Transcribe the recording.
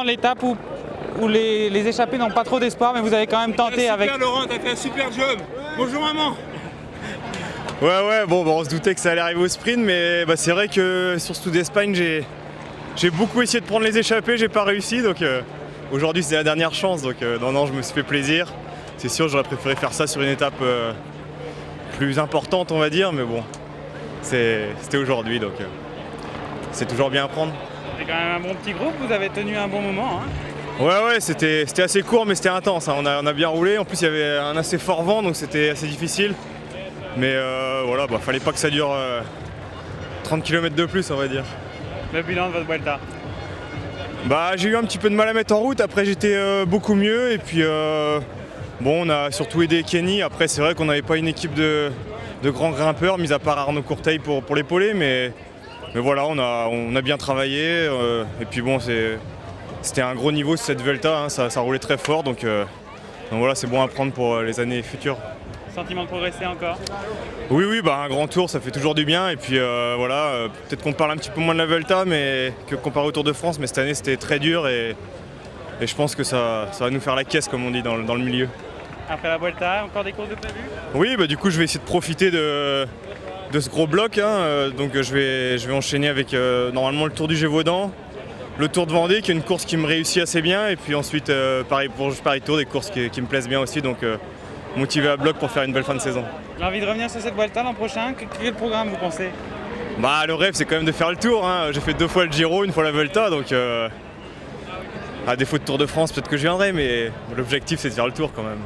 L'étape où les échappés n'ont pas trop d'espoir, mais vous avez quand même tenté avec... Super Laurent, t'as fait un super job. Bonjour maman. Ouais, bon, on se doutait que ça allait arriver au sprint, mais c'est vrai que sur ce Tour d'Espagne, j'ai beaucoup essayé de prendre les échappées, j'ai pas réussi, donc aujourd'hui c'est la dernière chance, donc non, je me suis fait plaisir. C'est sûr, j'aurais préféré faire ça sur une étape plus importante, on va dire, mais bon, c'était aujourd'hui, donc c'est toujours bien à prendre. C'est quand même un bon petit groupe, vous avez tenu un bon moment. Hein. Ouais, c'était assez court, mais c'était intense, hein. On a bien roulé, en plus il y avait un assez fort vent, donc c'était assez difficile. Mais voilà, fallait pas que ça dure 30 km de plus, on va dire. Le bilan de votre Vuelta? J'ai eu un petit peu de mal à mettre en route, après j'étais beaucoup mieux, et puis on a surtout aidé Kenny. Après c'est vrai qu'on n'avait pas une équipe de grands grimpeurs, mis à part Arnaud Courteil pour l'épauler, mais voilà, on a bien travaillé, et puis c'était un gros niveau cette Vuelta, hein, ça roulait très fort, donc voilà, c'est bon à prendre pour les années futures. Sentiment de progresser encore? Oui, un grand tour, ça fait toujours du bien. Et puis voilà, peut-être qu'on parle un petit peu moins de la Vuelta que comparé au Tour de France, mais cette année c'était très dur et je pense que ça va nous faire la caisse, comme on dit, dans le milieu. Après la Vuelta, encore des courses de prévues? Oui, du coup je vais essayer de profiter de ce gros bloc, hein. Donc je vais enchaîner avec normalement le Tour du Gévaudan, le Tour de Vendée qui est une course qui me réussit assez bien, et puis ensuite pareil Tour, des courses qui me plaisent bien aussi. Donc motivé à bloc pour faire une belle fin de saison. L'envie de revenir sur cette Vuelta l'an prochain, quel programme vous pensez? Le rêve c'est quand même de faire le Tour, hein. J'ai fait 2 fois le Giro, 1 fois la Vuelta, donc à défaut de Tour de France peut-être que je viendrai, mais l'objectif c'est de faire le Tour quand même.